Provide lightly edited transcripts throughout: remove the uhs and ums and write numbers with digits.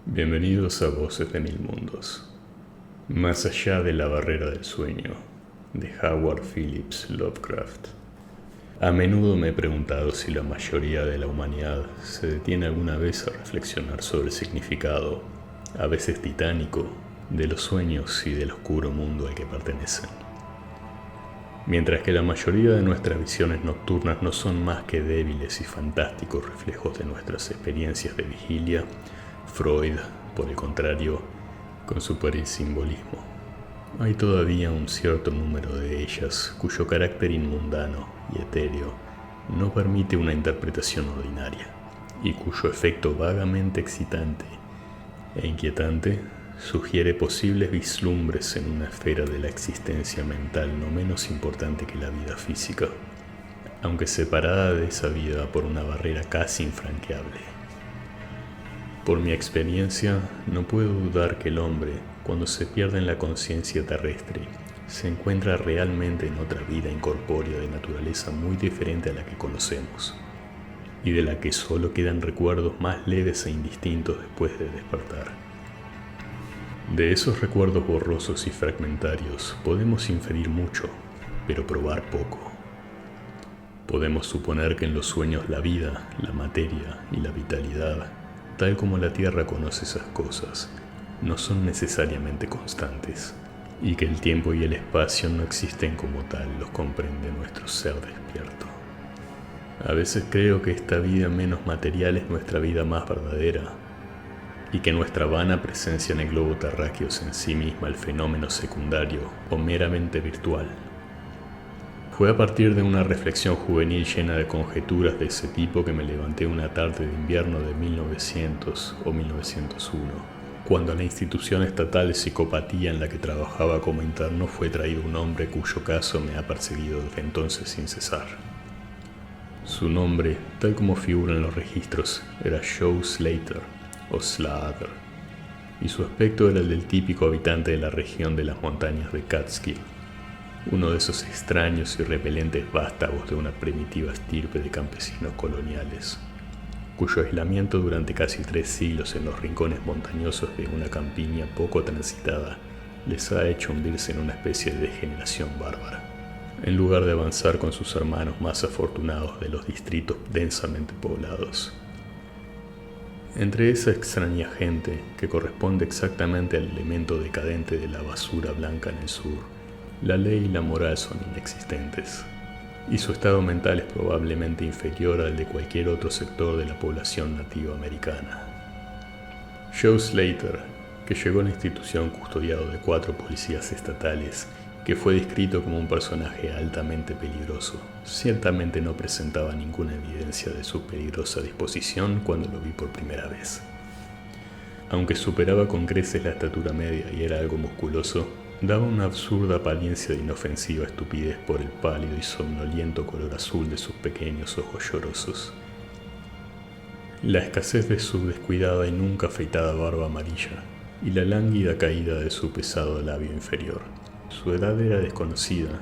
Bienvenidos a Voces de Mil Mundos. Más allá de la barrera del sueño, de Howard Phillips Lovecraft. A menudo me he preguntado si la mayoría de la humanidad se detiene alguna vez a reflexionar sobre el significado, a veces titánico, de los sueños y del oscuro mundo al que pertenecen. Mientras que la mayoría de nuestras visiones nocturnas no son más que débiles y fantásticos reflejos de nuestras experiencias de vigilia, Freud, por el contrario, con su simbolismo. Hay todavía un cierto número de ellas cuyo carácter inmundano y etéreo no permite una interpretación ordinaria y cuyo efecto vagamente excitante e inquietante sugiere posibles vislumbres en una esfera de la existencia mental no menos importante que la vida física, aunque separada de esa vida por una barrera casi infranqueable. Por mi experiencia, no puedo dudar que el hombre, cuando se pierde en la conciencia terrestre, se encuentra realmente en otra vida incorpórea de naturaleza muy diferente a la que conocemos, y de la que solo quedan recuerdos más leves e indistintos después de despertar. De esos recuerdos borrosos y fragmentarios podemos inferir mucho, pero probar poco. Podemos suponer que en los sueños la vida, la materia y la vitalidad, tal como la Tierra conoce esas cosas, no son necesariamente constantes, y que el tiempo y el espacio no existen como tal, los comprende nuestro ser despierto. A veces creo que esta vida menos material es nuestra vida más verdadera, y que nuestra vana presencia en el globo terráqueo es en sí misma el fenómeno secundario o meramente virtual. Fue a partir de una reflexión juvenil llena de conjeturas de ese tipo que me levanté una tarde de invierno de 1900 o 1901, cuando a la institución estatal de psicopatía en la que trabajaba como interno fue traído un hombre cuyo caso me ha perseguido desde entonces sin cesar. Su nombre, tal como figura en los registros, era Joe Slater, o Slater, y su aspecto era el del típico habitante de la región de las montañas de Catskill, uno de esos extraños y repelentes vástagos de una primitiva estirpe de campesinos coloniales, cuyo aislamiento durante casi 3 siglos en los rincones montañosos de una campiña poco transitada les ha hecho hundirse en una especie de degeneración bárbara, en lugar de avanzar con sus hermanos más afortunados de los distritos densamente poblados. Entre esa extraña gente, que corresponde exactamente al elemento decadente de la basura blanca en el sur, la ley y la moral son inexistentes, y su estado mental es probablemente inferior al de cualquier otro sector de la población nativa americana. Joe Slater, que llegó a la institución custodiado de 4 policías estatales, que fue descrito como un personaje altamente peligroso, ciertamente no presentaba ninguna evidencia de su peligrosa disposición cuando lo vi por primera vez. Aunque superaba con creces la estatura media y era algo musculoso, daba una absurda apariencia de inofensiva estupidez por el pálido y somnoliento color azul de sus pequeños ojos llorosos. La escasez de su descuidada y nunca afeitada barba amarilla y la lánguida caída de su pesado labio inferior. Su edad era desconocida,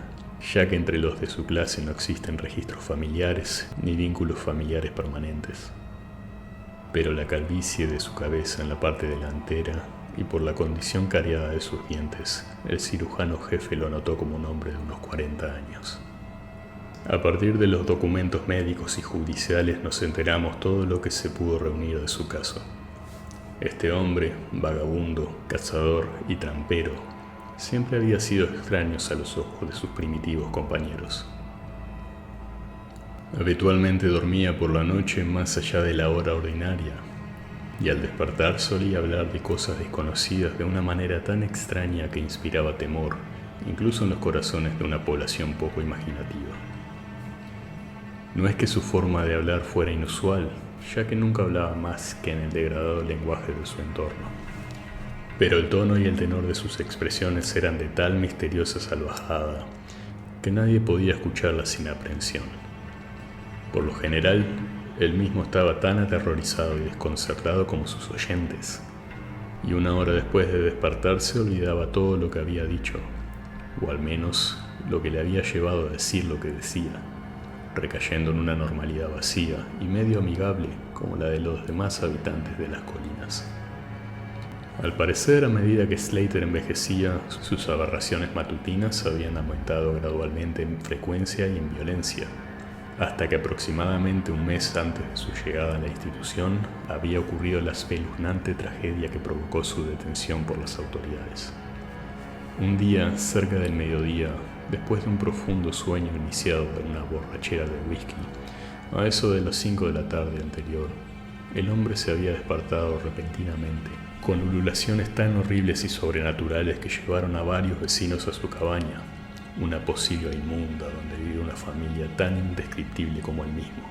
ya que entre los de su clase no existen registros familiares ni vínculos familiares permanentes. Pero la calvicie de su cabeza en la parte delantera y por la condición cariada de sus dientes, el cirujano jefe lo anotó como un hombre de unos 40 años. A partir de los documentos médicos y judiciales nos enteramos todo lo que se pudo reunir de su caso. Este hombre, vagabundo, cazador y trampero, siempre había sido extraño a los ojos de sus primitivos compañeros. Habitualmente dormía por la noche más allá de la hora ordinaria, y al despertar solía hablar de cosas desconocidas de una manera tan extraña que inspiraba temor, incluso en los corazones de una población poco imaginativa. No es que su forma de hablar fuera inusual, ya que nunca hablaba más que en el degradado lenguaje de su entorno. Pero el tono y el tenor de sus expresiones eran de tal misteriosa salvajada que nadie podía escucharlas sin aprensión. Por lo general, él mismo estaba tan aterrorizado y desconcertado como sus oyentes, y una hora después de despertarse olvidaba todo lo que había dicho, o al menos lo que le había llevado a decir lo que decía, recayendo en una normalidad vacía y medio amigable como la de los demás habitantes de las colinas. Al parecer, a medida que Slater envejecía, sus aberraciones matutinas habían aumentado gradualmente en frecuencia y en violencia, hasta que aproximadamente un mes antes de su llegada a la institución había ocurrido la espeluznante tragedia que provocó su detención por las autoridades. Un día, cerca del mediodía, después de un profundo sueño iniciado de una borrachera de whisky, a eso de las 5 de la tarde anterior, el hombre se había despertado repentinamente, con ululaciones tan horribles y sobrenaturales que llevaron a varios vecinos a su cabaña, una posilga inmunda donde vive una familia tan indescriptible como él mismo.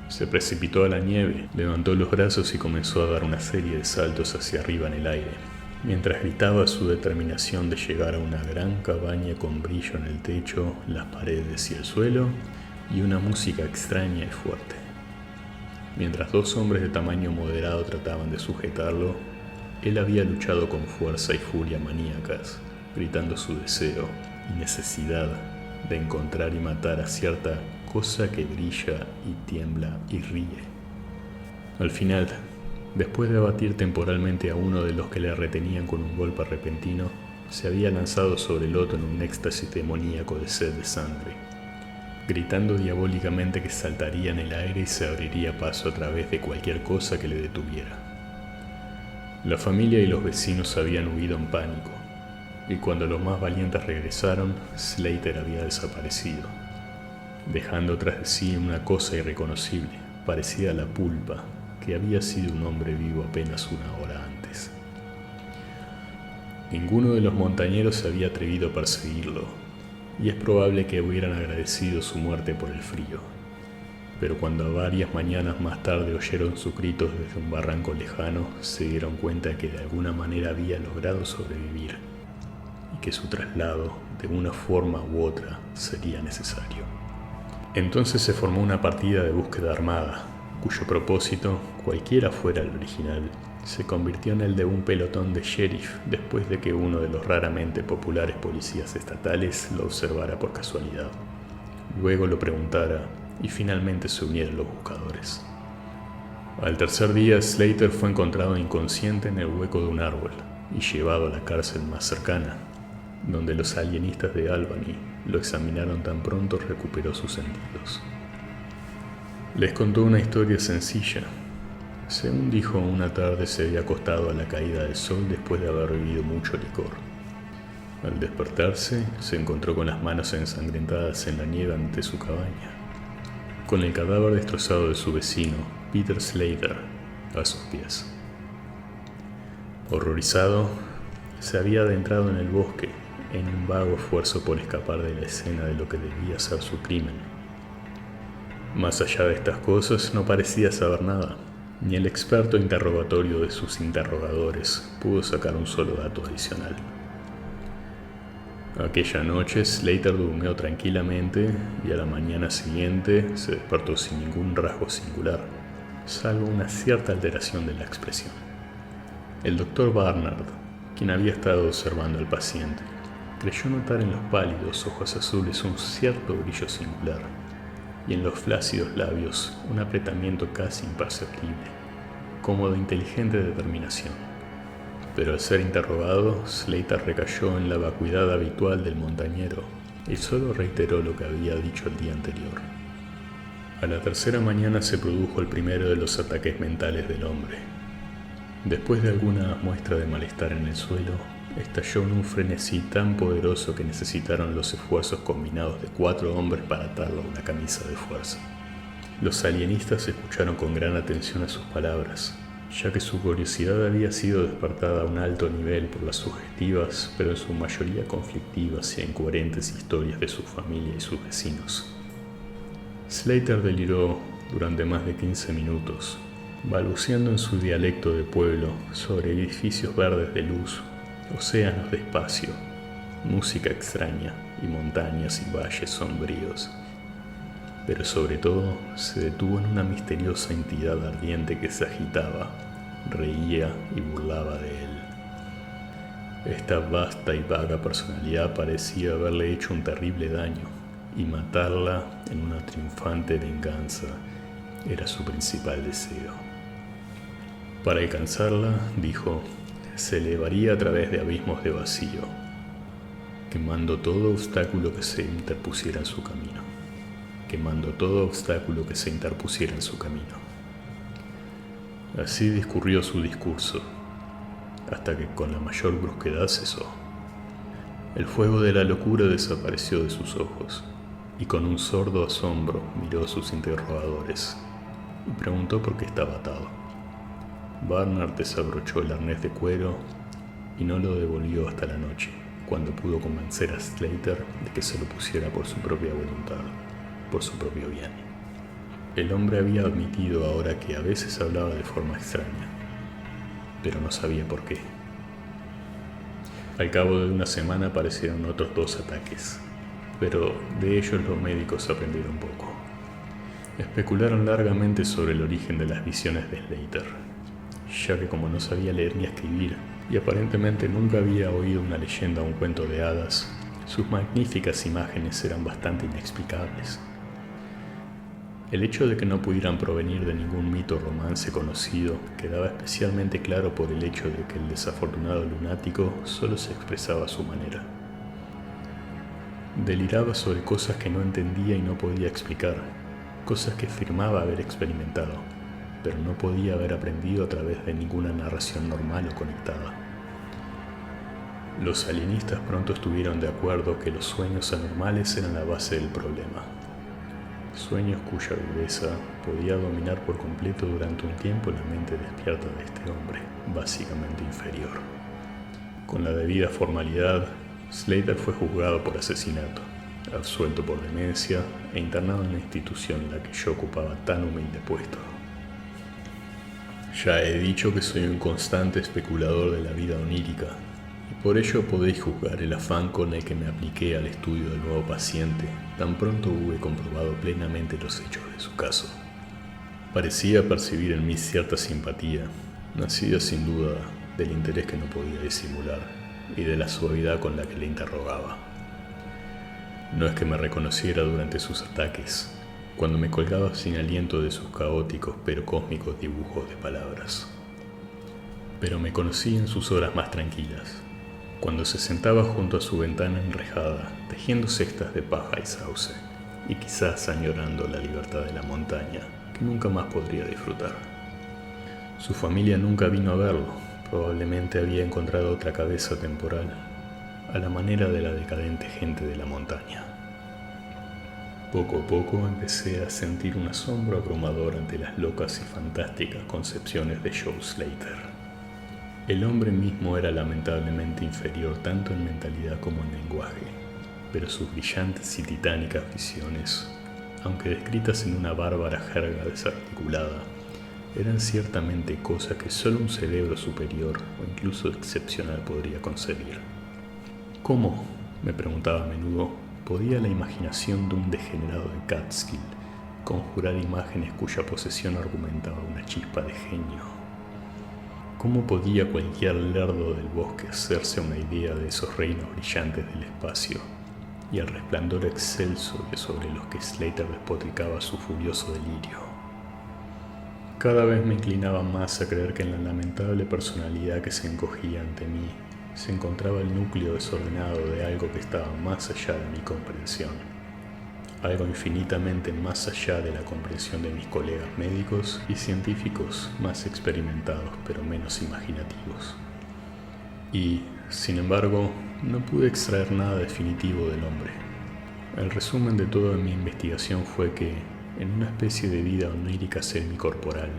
Se precipitó a la nieve, levantó los brazos y comenzó a dar una serie de saltos hacia arriba en el aire, mientras gritaba su determinación de llegar a una gran cabaña con brillo en el techo, las paredes y el suelo, y una música extraña y fuerte. Mientras dos hombres de tamaño moderado trataban de sujetarlo, él había luchado con fuerza y furia maníacas, gritando su deseo y necesidad de encontrar y matar a cierta cosa que brilla y tiembla y ríe. Al final, después de abatir temporalmente a uno de los que le retenían con un golpe repentino, se había lanzado sobre el otro en un éxtasis demoníaco de sed de sangre, gritando diabólicamente que saltaría en el aire y se abriría paso a través de cualquier cosa que le detuviera. La familia y los vecinos habían huido en pánico, y cuando los más valientes regresaron, Slater había desaparecido, dejando tras de sí una cosa irreconocible, parecida a la pulpa, que había sido un hombre vivo apenas una hora antes. Ninguno de los montañeros se había atrevido a perseguirlo, y es probable que hubieran agradecido su muerte por el frío. Pero cuando varias mañanas más tarde oyeron sus gritos desde un barranco lejano, se dieron cuenta que de alguna manera había logrado sobrevivir y que su traslado, de una forma u otra, sería necesario. Entonces se formó una partida de búsqueda armada, cuyo propósito, cualquiera fuera el original, se convirtió en el de un pelotón de sheriff después de que uno de los raramente populares policías estatales lo observara por casualidad, luego lo preguntara y finalmente se unieron los buscadores. Al tercer día, Slater fue encontrado inconsciente en el hueco de un árbol y llevado a la cárcel más cercana, donde los alienistas de Albany lo examinaron tan pronto recuperó sus sentidos. Les contó una historia sencilla. Según dijo, una tarde se había acostado a la caída del sol después de haber bebido mucho licor. Al despertarse, se encontró con las manos ensangrentadas en la nieve ante su cabaña, con el cadáver destrozado de su vecino, Peter Slater, a sus pies. Horrorizado, se había adentrado en el bosque, en un vago esfuerzo por escapar de la escena de lo que debía ser su crimen. Más allá de estas cosas, no parecía saber nada. Ni el experto interrogatorio de sus interrogadores pudo sacar un solo dato adicional. Aquella noche, Slater durmió tranquilamente y a la mañana siguiente se despertó sin ningún rasgo singular, salvo una cierta alteración de la expresión. El doctor Barnard, quien había estado observando al paciente, creyó notar en los pálidos ojos azules un cierto brillo singular, y en los flácidos labios un apretamiento casi imperceptible, como de inteligente determinación. Pero al ser interrogado, Slater recayó en la vacuidad habitual del montañero y solo reiteró lo que había dicho el día anterior. A la tercera mañana se produjo el primero de los ataques mentales del hombre. Después de alguna muestra de malestar en el suelo, estalló en un frenesí tan poderoso que necesitaron los esfuerzos combinados de 4 hombres para atarlo a una camisa de fuerza. Los alienistas escucharon con gran atención a sus palabras, ya que su curiosidad había sido despertada a un alto nivel por las sugestivas, pero en su mayoría conflictivas y incoherentes historias de su familia y sus vecinos. Slater deliró durante más de 15 minutos, balbuceando en su dialecto de pueblo sobre edificios verdes de luz, océanos de espacio, música extraña y montañas y valles sombríos. Pero sobre todo se detuvo en una misteriosa entidad ardiente que se agitaba, reía y burlaba de él. Esta vasta y vaga personalidad parecía haberle hecho un terrible daño, y matarla en una triunfante venganza era su principal deseo. Para alcanzarla, dijo, se elevaría a través de abismos de vacío, quemando todo obstáculo que se interpusiera en su camino, quemando todo obstáculo que se interpusiera en su camino. Así discurrió su discurso, hasta que con la mayor brusquedad cesó. El fuego de la locura desapareció de sus ojos, y con un sordo asombro miró a sus interrogadores, y preguntó por qué estaba atado. Barnard desabrochó el arnés de cuero y no lo devolvió hasta la noche, cuando pudo convencer a Slater de que se lo pusiera por su propia voluntad, por su propio bien. El hombre había admitido ahora que a veces hablaba de forma extraña, pero no sabía por qué. Al cabo de una semana aparecieron otros 2 ataques, pero de ellos los médicos aprendieron poco. Especularon largamente sobre el origen de las visiones de Slater, ya que como no sabía leer ni escribir, y aparentemente nunca había oído una leyenda o un cuento de hadas, sus magníficas imágenes eran bastante inexplicables. El hecho de que no pudieran provenir de ningún mito o romance conocido quedaba especialmente claro por el hecho de que el desafortunado lunático solo se expresaba a su manera. Deliraba sobre cosas que no entendía y no podía explicar, cosas que afirmaba haber experimentado, pero no podía haber aprendido a través de ninguna narración normal o conectada. Los alienistas pronto estuvieron de acuerdo que los sueños anormales eran la base del problema. Sueños cuya viveza podía dominar por completo durante un tiempo la mente despierta de este hombre, básicamente inferior. Con la debida formalidad, Slater fue juzgado por asesinato, absuelto por demencia e internado en la institución en la que yo ocupaba tan humilde puesto. Ya he dicho que soy un constante especulador de la vida onírica, y por ello podéis juzgar el afán con el que me apliqué al estudio del nuevo paciente, tan pronto hube comprobado plenamente los hechos de su caso. Parecía percibir en mí cierta simpatía, nacida sin duda del interés que no podía disimular y de la suavidad con la que le interrogaba. No es que me reconociera durante sus ataques, cuando me colgaba sin aliento de sus caóticos pero cósmicos dibujos de palabras. Pero me conocí en sus horas más tranquilas, cuando se sentaba junto a su ventana enrejada, tejiendo cestas de paja y sauce, y quizás añorando la libertad de la montaña, que nunca más podría disfrutar. Su familia nunca vino a verlo, probablemente había encontrado otra cabeza temporal, a la manera de la decadente gente de la montaña. Poco a poco empecé a sentir un asombro abrumador ante las locas y fantásticas concepciones de Joe Slater. El hombre mismo era lamentablemente inferior tanto en mentalidad como en lenguaje, pero sus brillantes y titánicas visiones, aunque descritas en una bárbara jerga desarticulada, eran ciertamente cosas que solo un cerebro superior o incluso excepcional podría concebir. ¿Cómo?, me preguntaba a menudo, podía la imaginación de un degenerado de Catskill conjurar imágenes cuya posesión argumentaba una chispa de genio? ¿Cómo podía cualquier lerdo del bosque hacerse una idea de esos reinos brillantes del espacio y el resplandor excelso de sobre los que Slater despotricaba su furioso delirio? Cada vez me inclinaba más a creer que en la lamentable personalidad que se encogía ante mí se encontraba el núcleo desordenado de algo que estaba más allá de mi comprensión, algo infinitamente más allá de la comprensión de mis colegas médicos y científicos más experimentados pero menos imaginativos. Y, sin embargo, no pude extraer nada definitivo del hombre. El resumen de toda mi investigación fue que, en una especie de vida onírica semicorporal,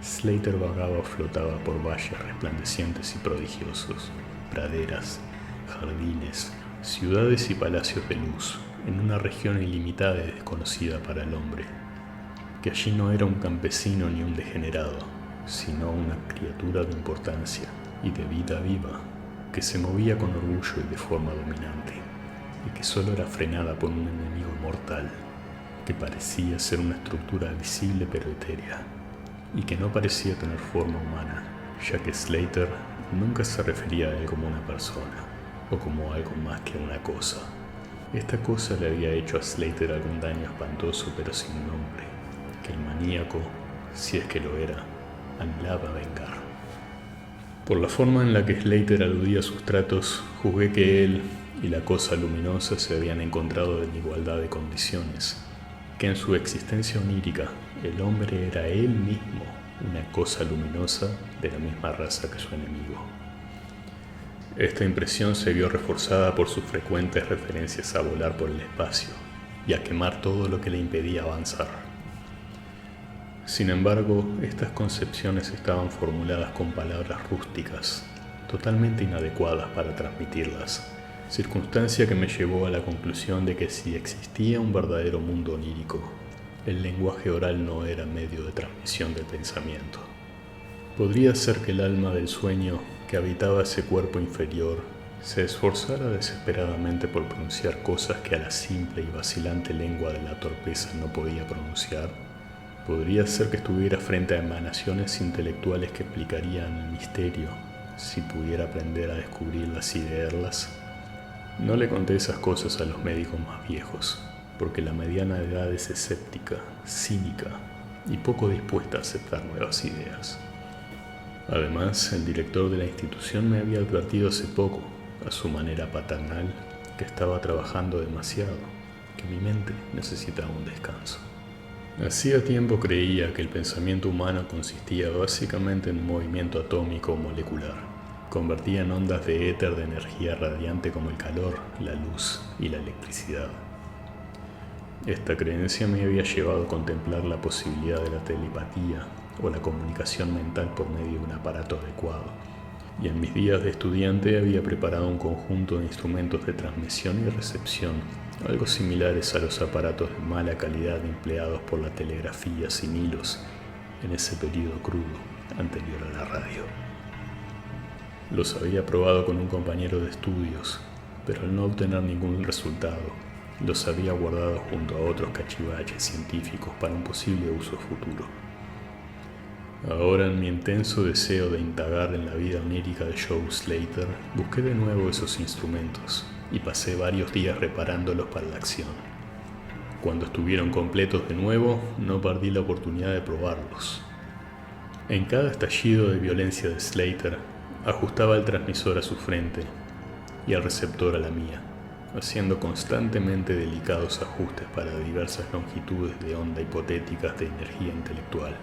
Slater vagaba o flotaba por valles resplandecientes y prodigiosos, praderas, jardines, ciudades y palacios de luz, en una región ilimitada y desconocida para el hombre, que allí no era un campesino ni un degenerado, sino una criatura de importancia y de vida viva, que se movía con orgullo y de forma dominante, y que solo era frenada por un enemigo mortal, que parecía ser una estructura visible pero etérea, y que no parecía tener forma humana, ya que Slater nunca se refería a él como una persona, o como algo más que una cosa. Esta cosa le había hecho a Slater algún daño espantoso pero sin nombre, que el maníaco, si es que lo era, anhelaba vengar. Por la forma en la que Slater aludía a sus tratos, juzgué que él y la cosa luminosa se habían encontrado en igualdad de condiciones, que en su existencia onírica el hombre era él mismo una cosa luminosa de la misma raza que su enemigo. Esta impresión se vio reforzada por sus frecuentes referencias a volar por el espacio y a quemar todo lo que le impedía avanzar. Sin embargo, estas concepciones estaban formuladas con palabras rústicas, totalmente inadecuadas para transmitirlas, circunstancia que me llevó a la conclusión de que si existía un verdadero mundo onírico, el lenguaje oral no era medio de transmisión del pensamiento. Podría ser que el alma del sueño que habitaba ese cuerpo inferior se esforzara desesperadamente por pronunciar cosas que a la simple y vacilante lengua de la torpeza no podía pronunciar. Podría ser que estuviera frente a emanaciones intelectuales que explicarían el misterio, si pudiera aprender a descubrirlas y leerlas. No le conté esas cosas a los médicos más viejos, porque la mediana edad es escéptica, cínica y poco dispuesta a aceptar nuevas ideas. Además, el director de la institución me había advertido hace poco, a su manera paternal, que estaba trabajando demasiado, que mi mente necesitaba un descanso. Hacía tiempo creía que el pensamiento humano consistía básicamente en un movimiento atómico o molecular. Convertía en ondas de éter de energía radiante como el calor, la luz y la electricidad. Esta creencia me había llevado a contemplar la posibilidad de la telepatía o la comunicación mental por medio de un aparato adecuado, y en mis días de estudiante había preparado un conjunto de instrumentos de transmisión y recepción, algo similares a los aparatos de mala calidad empleados por la telegrafía sin hilos en ese periodo crudo anterior a la radio. Los había probado con un compañero de estudios, pero al no obtener ningún resultado, los había guardado junto a otros cachivaches científicos para un posible uso futuro. Ahora, en mi intenso deseo de indagar en la vida onírica de Joe Slater, busqué de nuevo esos instrumentos y pasé varios días reparándolos para la acción. Cuando estuvieron completos de nuevo, no perdí la oportunidad de probarlos. En cada estallido de violencia de Slater, ajustaba el transmisor a su frente y el receptor a la mía, haciendo constantemente delicados ajustes para diversas longitudes de onda hipotéticas de energía intelectual.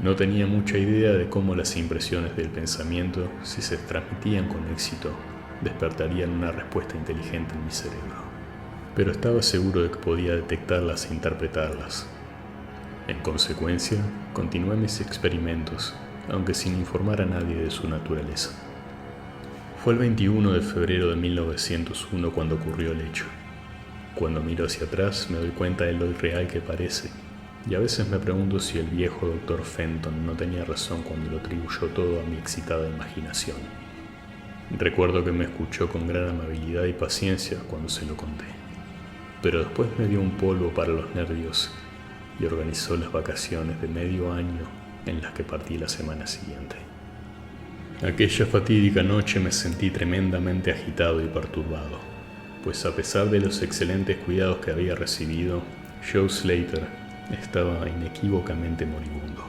No tenía mucha idea de cómo las impresiones del pensamiento, si se transmitían con éxito, despertarían una respuesta inteligente en mi cerebro, pero estaba seguro de que podía detectarlas e interpretarlas. En consecuencia, continué mis experimentos, aunque sin informar a nadie de su naturaleza. Fue el 21 de febrero de 1901 cuando ocurrió el hecho. Cuando miro hacia atrás me doy cuenta de lo irreal que parece, y a veces me pregunto si el viejo Dr. Fenton no tenía razón cuando lo atribuyó todo a mi excitada imaginación. Recuerdo que me escuchó con gran amabilidad y paciencia cuando se lo conté, pero después me dio un polvo para los nervios y organizó las vacaciones de medio año en las que partí la semana siguiente. Aquella fatídica noche me sentí tremendamente agitado y perturbado, pues a pesar de los excelentes cuidados que había recibido, Joe Slater estaba inequívocamente moribundo.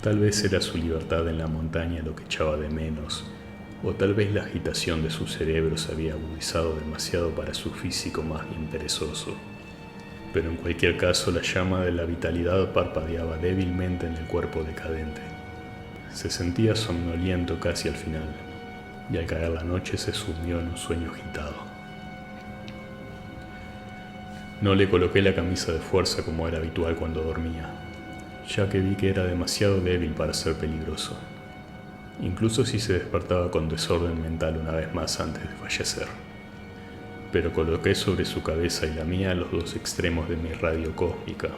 Tal vez era su libertad en la montaña lo que echaba de menos, o tal vez la agitación de su cerebro se había agudizado demasiado para su físico más bien perezoso. Pero en cualquier caso la llama de la vitalidad parpadeaba débilmente en el cuerpo decadente. Se sentía somnoliento casi al final, y al caer la noche se sumió en un sueño agitado. No le coloqué la camisa de fuerza como era habitual cuando dormía, ya que vi que era demasiado débil para ser peligroso, incluso si se despertaba con desorden mental una vez más antes de fallecer. Pero coloqué sobre su cabeza y la mía los dos extremos de mi radio cósmica,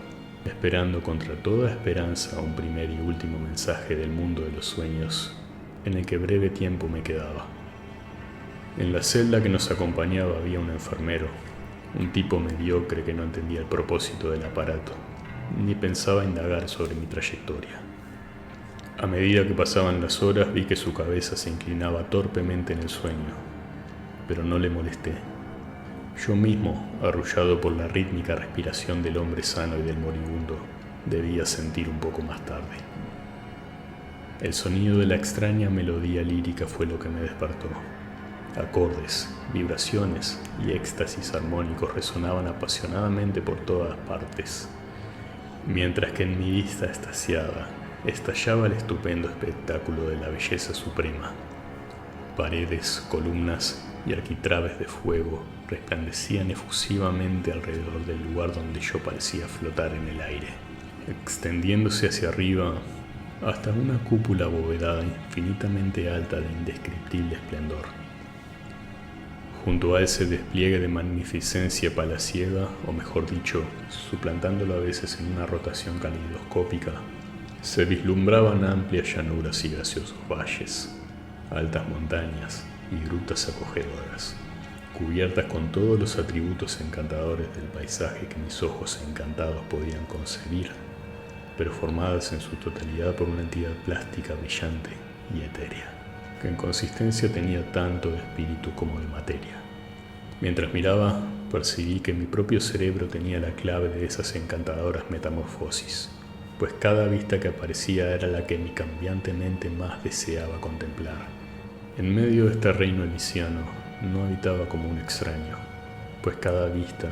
esperando contra toda esperanza un primer y último mensaje del mundo de los sueños, en el que breve tiempo me quedaba. En la celda que nos acompañaba había un enfermero, un tipo mediocre que no entendía el propósito del aparato, ni pensaba indagar sobre mi trayectoria. A medida que pasaban las horas vi que su cabeza se inclinaba torpemente en el sueño, pero no le molesté. Yo mismo, arrullado por la rítmica respiración del hombre sano y del moribundo, debía sentir un poco más tarde. El sonido de la extraña melodía lírica fue lo que me despertó. Acordes, vibraciones y éxtasis armónicos resonaban apasionadamente por todas partes, mientras que en mi vista extasiada estallaba el estupendo espectáculo de la belleza suprema. Paredes, columnas y arquitrabes de fuego resplandecían efusivamente alrededor del lugar donde yo parecía flotar en el aire, extendiéndose hacia arriba hasta una cúpula abovedada infinitamente alta de indescriptible esplendor. Junto a ese despliegue de magnificencia palaciega, o mejor dicho, suplantándolo a veces en una rotación calidoscópica, se vislumbraban amplias llanuras y graciosos valles, altas montañas y grutas acogedoras, cubiertas con todos los atributos encantadores del paisaje que mis ojos encantados podían concebir, pero formadas en su totalidad por una entidad plástica brillante y etérea, que en consistencia tenía tanto de espíritu como de materia. Mientras miraba, percibí que mi propio cerebro tenía la clave de esas encantadoras metamorfosis, pues cada vista que aparecía era la que mi cambiante mente más deseaba contemplar. En medio de este reino elisiano no habitaba como un extraño, pues cada vista,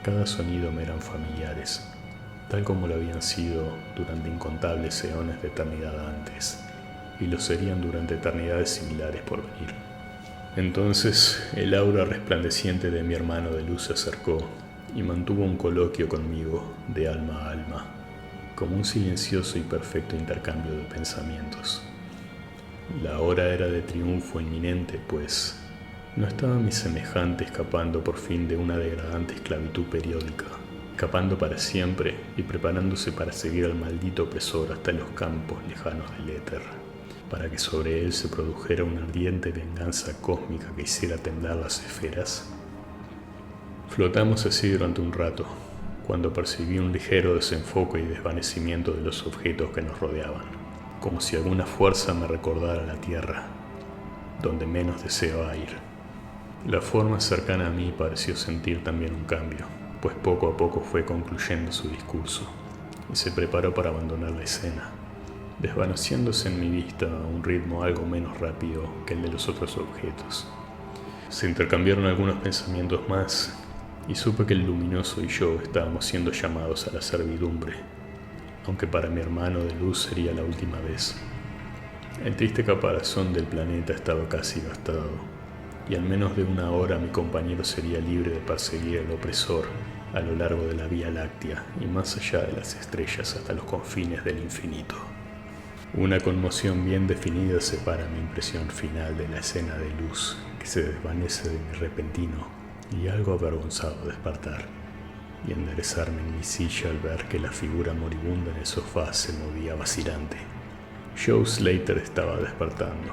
cada sonido me eran familiares, tal como lo habían sido durante incontables eones de eternidad antes, y lo serían durante eternidades similares por venir. Entonces el aura resplandeciente de mi hermano de luz se acercó y mantuvo un coloquio conmigo de alma a alma, como un silencioso y perfecto intercambio de pensamientos. La hora era de triunfo inminente, pues no estaba mi semejante escapando por fin de una degradante esclavitud periódica, escapando para siempre y preparándose para seguir al maldito opresor hasta los campos lejanos del éter, para que sobre él se produjera una ardiente venganza cósmica que hiciera temblar las esferas. Flotamos así durante un rato, cuando percibí un ligero desenfoque y desvanecimiento de los objetos que nos rodeaban, como si alguna fuerza me recordara la tierra, donde menos deseaba ir. La forma cercana a mí pareció sentir también un cambio, pues poco a poco fue concluyendo su discurso y se preparó para abandonar la escena, desvaneciéndose en mi vista a un ritmo algo menos rápido que el de los otros objetos. Se intercambiaron algunos pensamientos más y supe que el luminoso y yo estábamos siendo llamados a la servidumbre, aunque para mi hermano de luz sería la última vez. El triste caparazón del planeta estaba casi gastado, y al menos de una hora mi compañero sería libre de perseguir al opresor a lo largo de la Vía Láctea y más allá de las estrellas hasta los confines del infinito. Una conmoción bien definida separa mi impresión final de la escena de luz que se desvanece de mi repentino y algo avergonzado despertar, y enderezarme en mi silla al ver que la figura moribunda en el sofá se movía vacilante. Joe Slater estaba despertando,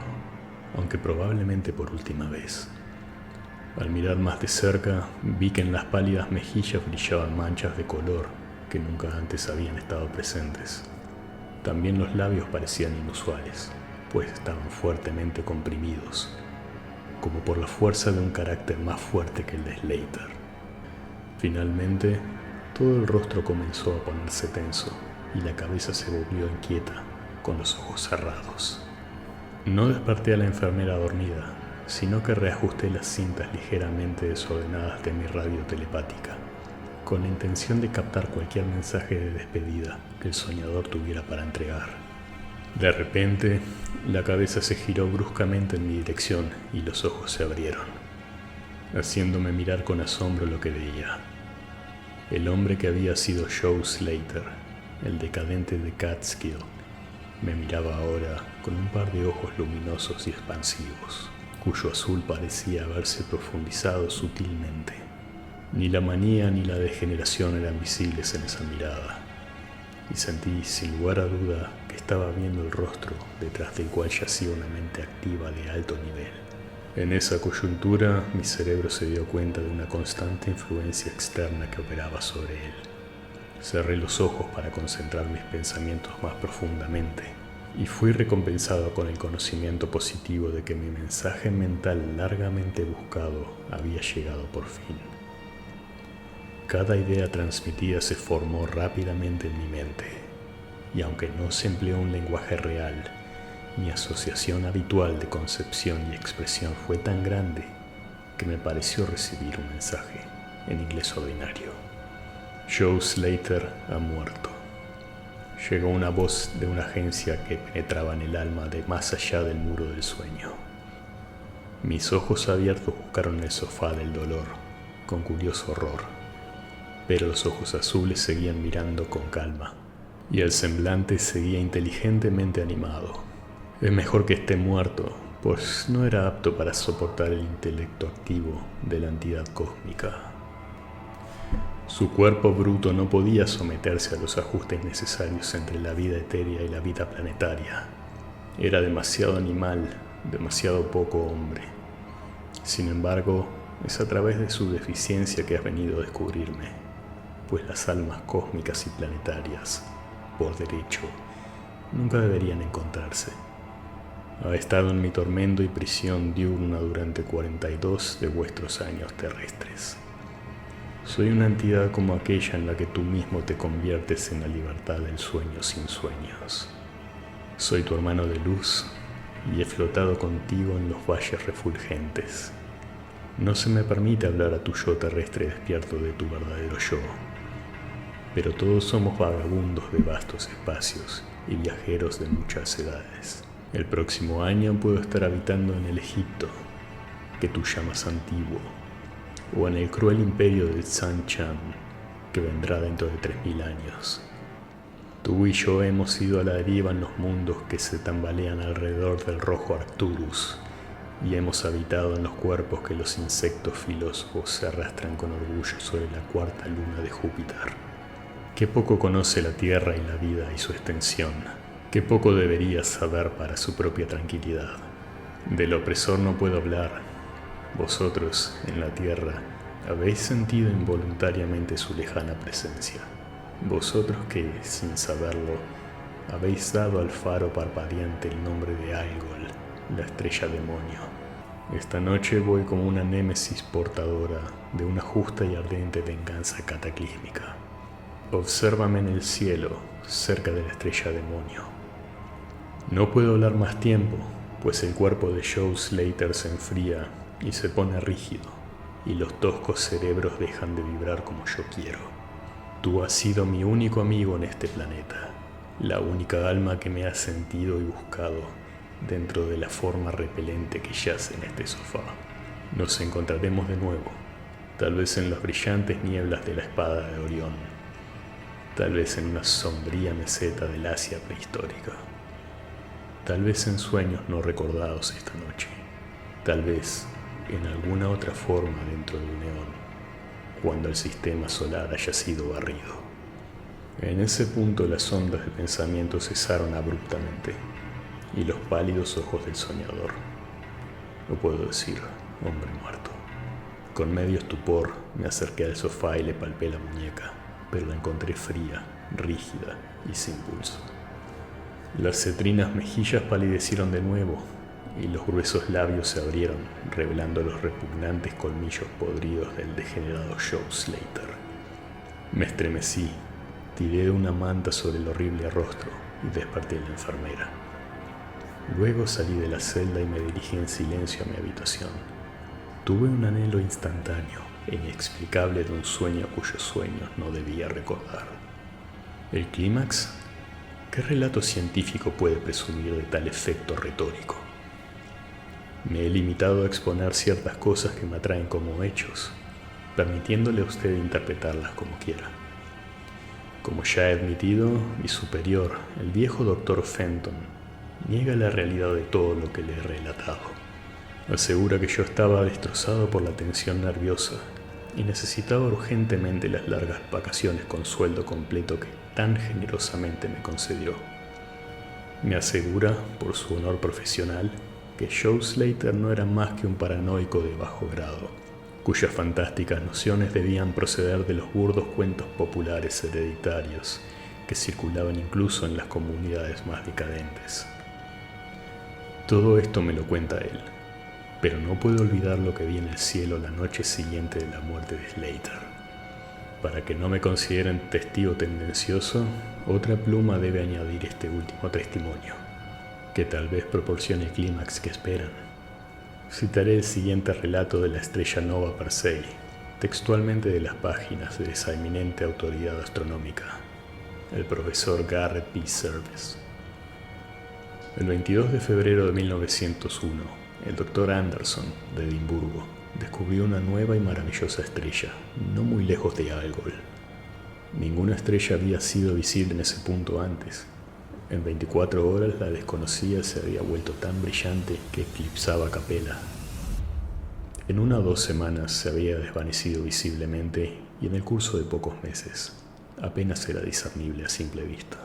aunque probablemente por última vez. Al mirar más de cerca, vi que en las pálidas mejillas brillaban manchas de color que nunca antes habían estado presentes. También los labios parecían inusuales, pues estaban fuertemente comprimidos, como por la fuerza de un carácter más fuerte que el de Slater. Finalmente, todo el rostro comenzó a ponerse tenso y la cabeza se volvió inquieta, con los ojos cerrados. No desperté a la enfermera dormida, sino que reajusté las cintas ligeramente desordenadas de mi radio telepática, con la intención de captar cualquier mensaje de despedida que el soñador tuviera para entregar. De repente, la cabeza se giró bruscamente en mi dirección y los ojos se abrieron, haciéndome mirar con asombro lo que veía. El hombre que había sido Joe Slater, el decadente de Catskill, me miraba ahora con un par de ojos luminosos y expansivos, cuyo azul parecía haberse profundizado sutilmente. Ni la manía ni la degeneración eran visibles en esa mirada, y sentí sin lugar a duda que estaba viendo el rostro detrás del cual yacía una mente activa de alto nivel. En esa coyuntura, mi cerebro se dio cuenta de una constante influencia externa que operaba sobre él. Cerré los ojos para concentrar mis pensamientos más profundamente y fui recompensado con el conocimiento positivo de que mi mensaje mental largamente buscado había llegado por fin. Cada idea transmitida se formó rápidamente en mi mente, y aunque no se empleó un lenguaje real, Mi asociación habitual de concepción y expresión fue tan grande que me pareció recibir un mensaje en inglés ordinario. Joe Slater ha muerto. Llegó una voz de una agencia que penetraba en el alma de más allá del muro del sueño. Mis ojos abiertos buscaron el sofá del dolor con curioso horror, pero los ojos azules seguían mirando con calma y el semblante seguía inteligentemente animado. Es mejor que esté muerto, pues no era apto para soportar el intelecto activo de la entidad cósmica. Su cuerpo bruto no podía someterse a los ajustes necesarios entre la vida etérea y la vida planetaria. Era demasiado animal, demasiado poco hombre. Sin embargo, es a través de su deficiencia que has venido a descubrirme, pues las almas cósmicas y planetarias, por derecho, nunca deberían encontrarse. Ha estado en mi tormento y prisión diurna durante 42 de vuestros años terrestres. Soy una entidad como aquella en la que tú mismo te conviertes en la libertad del sueño sin sueños. Soy tu hermano de luz y he flotado contigo en los valles refulgentes. No se me permite hablar a tu yo terrestre despierto de tu verdadero yo, pero todos somos vagabundos de vastos espacios y viajeros de muchas edades. El próximo año puedo estar habitando en el Egipto que tú llamas antiguo, o en el cruel imperio del San Chan, que vendrá dentro de 3000 años. Tú y yo hemos ido a la deriva en los mundos que se tambalean alrededor del rojo Arcturus, y hemos habitado en los cuerpos que los insectos filósofos se arrastran con orgullo sobre la cuarta luna de Júpiter. Qué poco conoce la Tierra y la vida y su extensión. Qué poco debería saber para su propia tranquilidad. Del opresor no puedo hablar. Vosotros, en la Tierra, habéis sentido involuntariamente su lejana presencia. Vosotros que, sin saberlo, habéis dado al faro parpadeante el nombre de Algol, la estrella demonio. Esta noche voy como una némesis portadora de una justa y ardiente venganza cataclísmica. Obsérvame en el cielo, cerca de la estrella demonio. No puedo hablar más tiempo, pues el cuerpo de Joe Slater se enfría y se pone rígido, y los toscos cerebros dejan de vibrar como yo quiero. Tú has sido mi único amigo en este planeta, la única alma que me ha sentido y buscado dentro de la forma repelente que yace en este sofá. Nos encontraremos de nuevo, tal vez en las brillantes nieblas de la espada de Orión, tal vez en una sombría meseta del Asia prehistórica, tal vez en sueños no recordados esta noche, tal vez en alguna otra forma dentro de un neón, cuando el sistema solar haya sido barrido. En ese punto las ondas de pensamiento cesaron abruptamente, y los pálidos ojos del soñador. No puedo decir, hombre muerto. Con medio estupor me acerqué al sofá y le palpé la muñeca, pero la encontré fría, rígida y sin pulso. Las cetrinas mejillas palidecieron de nuevo, y los gruesos labios se abrieron, revelando los repugnantes colmillos podridos del degenerado Joe Slater. Me estremecí, tiré una manta sobre el horrible rostro y desperté a la enfermera. Luego salí de la celda y me dirigí en silencio a mi habitación. Tuve un anhelo instantáneo e inexplicable de un sueño cuyos sueños no debía recordar. ¿El clímax? ¿Qué relato científico puede presumir de tal efecto retórico? Me he limitado a exponer ciertas cosas que me atraen como hechos, permitiéndole a usted interpretarlas como quiera. Como ya he admitido, mi superior, el viejo doctor Fenton, niega la realidad de todo lo que le he relatado. Asegura que yo estaba destrozado por la tensión nerviosa y necesitaba urgentemente las largas vacaciones con sueldo completo que tan generosamente me concedió. Me asegura, por su honor profesional, que Joe Slater no era más que un paranoico de bajo grado, cuyas fantásticas nociones debían proceder de los burdos cuentos populares hereditarios que circulaban incluso en las comunidades más decadentes. Todo esto me lo cuenta él, pero no puedo olvidar lo que vi en el cielo la noche siguiente de la muerte de Slater. Para que no me consideren testigo tendencioso, otra pluma debe añadir este último testimonio, que tal vez proporcione el clímax que esperan. Citaré el siguiente relato de la estrella Nova Persei, textualmente de las páginas de esa eminente autoridad astronómica, el profesor Garrett P. Service. El 22 de febrero de 1901, el Dr. Anderson, de Edimburgo, descubrió una nueva y maravillosa estrella, no muy lejos de Algol. Ninguna estrella había sido visible en ese punto antes. En 24 horas la desconocida se había vuelto tan brillante que eclipsaba a Capella. En 1 o 2 semanas se había desvanecido visiblemente y en el curso de pocos meses apenas era discernible a simple vista.